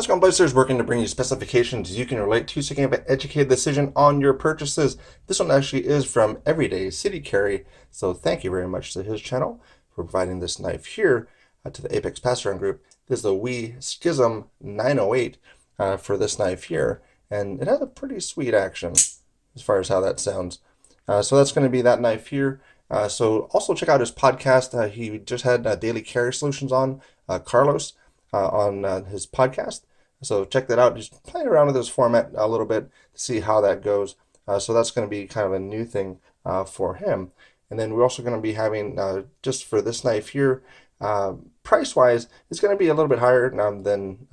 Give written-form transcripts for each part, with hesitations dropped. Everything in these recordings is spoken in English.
How's it going, Blazers? Working to bring you specifications you can relate to so you can have an educated decision on your purchases. This one actually is from Everyday City Carry, so thank you very much to his channel for providing this knife here to the Apex Pass-Around group. This is the WE Schism 908 for this knife here, and it has a pretty sweet action as far as how that sounds. So that's going to be that knife here. So also check out his podcast. He just had Daily Carry Solutions on, Carlos, on his podcast. So check that out. Just playing around with this format a little bit to see how that goes. So that's going to be kind of a new thing for him. And then we're also going to be having, just for this knife here, price-wise, it's going to be a little bit higher than,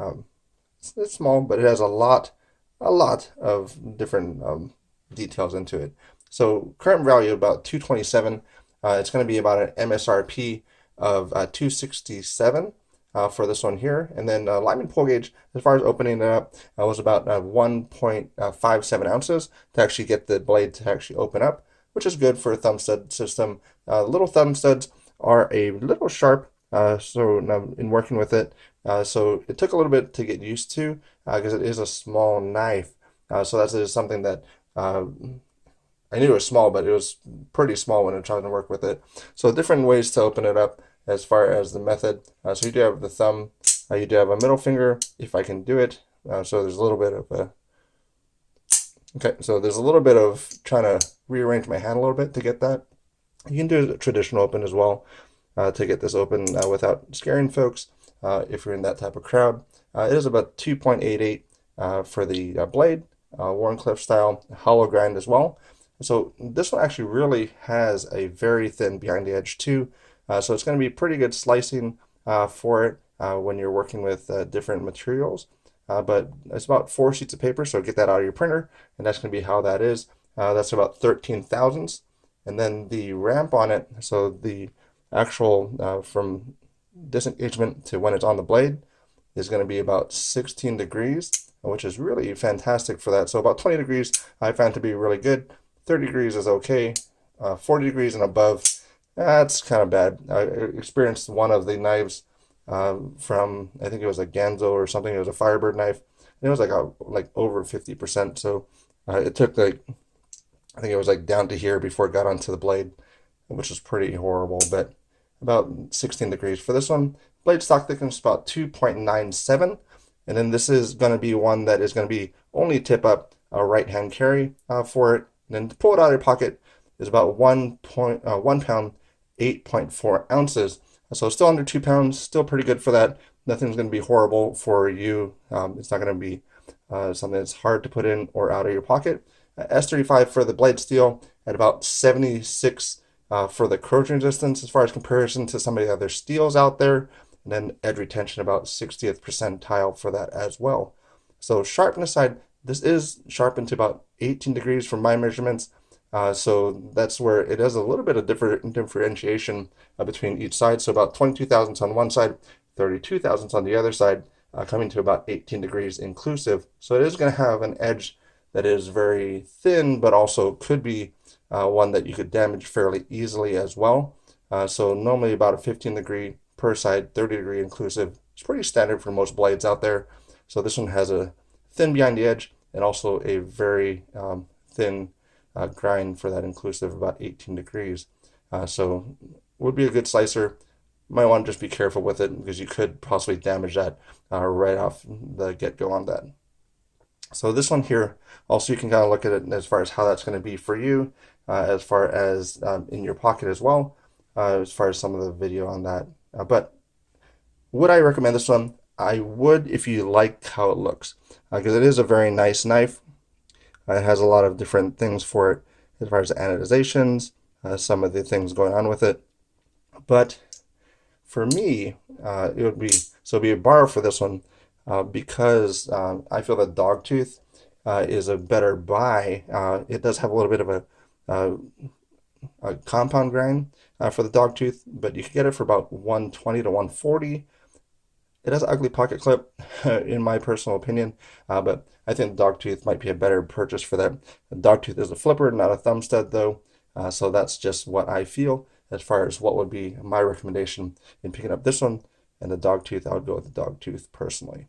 it's small, but it has a lot of different details into it. So current value about $227. It's going to be about an MSRP of $267 for this one here. And then lineman pull gauge, as far as opening it up, was about 1.57 ounces to actually get the blade to actually open up, which is good for a Thumbstud system. Little Thumbstuds are a little sharp, so in working with it, so it took a little bit to get used to because it is a small knife. So that's just something that I knew it was small, but it was pretty small when I tried to work with it. So different ways to open it up as far as the method. So you do have the thumb, you do have a middle finger, if I can do it. So there's a little bit of a, okay, so there's a little bit of trying to rearrange my hand a little bit to get that. You can do a traditional open as well to get this open without scaring folks if you're in that type of crowd. It is about 2.88 for the blade, Warncliffe style, hollow grind as well. So this one actually really has a very thin behind the edge too. So it's going to be pretty good slicing for it when you're working with different materials. But it's about 4 sheets of paper, so get that out of your printer, and that's going to be how that is. That's about 13 thousandths. And then the ramp on it, so the actual from disengagement to when it's on the blade, is going to be about 16 degrees, which is really fantastic for that. So about 20 degrees I found to be really good. 30 degrees is okay. 40 degrees and above, that's kind of bad. I experienced one of the knives from, I think it was a Ganzo or something. It was a Firebird knife, and it was like over 50%. So it took like, I think it was like down to here before it got onto the blade, which was pretty horrible. But about 16 degrees for this one. Blade stock thickness about 2.97, and then this is going to be one that is going to be only tip up a right hand carry for it. And then to pull it out of your pocket is about 1 pound, 8.4 ounces. So still under 2 pounds, still pretty good for that. Nothing's going to be horrible for you. It's not going to be something that's hard to put in or out of your pocket. S35 for the blade steel at about 76 for the corrosion resistance as far as comparison to some of the other steels out there. And then edge retention about 60th percentile for that as well. So sharpness side, this is sharpened to about 18 degrees from my measurements. So that's where it has a little bit of differentiation between each side. So about 22 thousandths on one side, 32 thousandths on the other side, coming to about 18 degrees inclusive. So it is going to have an edge that is very thin, but also could be one that you could damage fairly easily as well. So normally about a 15 degree per side, 30 degree inclusive. It's pretty standard for most blades out there. So this one has a thin behind the edge and also a very thin grind for that inclusive, about 18 degrees. So would be a good slicer. Might want to just be careful with it because you could possibly damage that right off the get-go on that. So this one here, also you can kind of look at it as far as how that's going to be for you, as far as in your pocket as well, as far as some of the video on that. But would I recommend this one? I would if you like how it looks, because it is a very nice knife. It has a lot of different things for it as far as anodizations, some of the things going on with it. But for me, it would be, so it'd be a borrow for this one because I feel that Dogtooth is a better buy. It does have a little bit of a compound grind for the Dogtooth, but you can get it for about 120 to 140. It has an ugly pocket clip, in my personal opinion, but I think Dogtooth might be a better purchase for that. Dogtooth is a flipper, not a thumb stud, though, so that's just what I feel as far as what would be my recommendation in picking up this one. And the Dogtooth, I would go with the Dogtooth personally.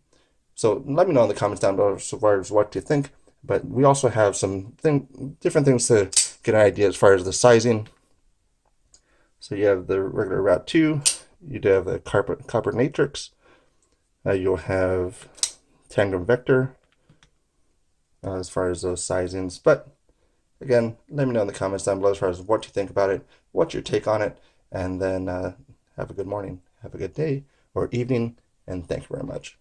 So let me know in the comments down below as far as what you think. But we also have some different things to get an idea as far as the sizing. So you have the regular Route 2, you do have the copper matrix, you'll have tandem vector as far as those sizings. But again, let me know in the comments down below as far as what you think about it, what's your take on it, and then have a good morning, have a good day or evening, and thank you very much.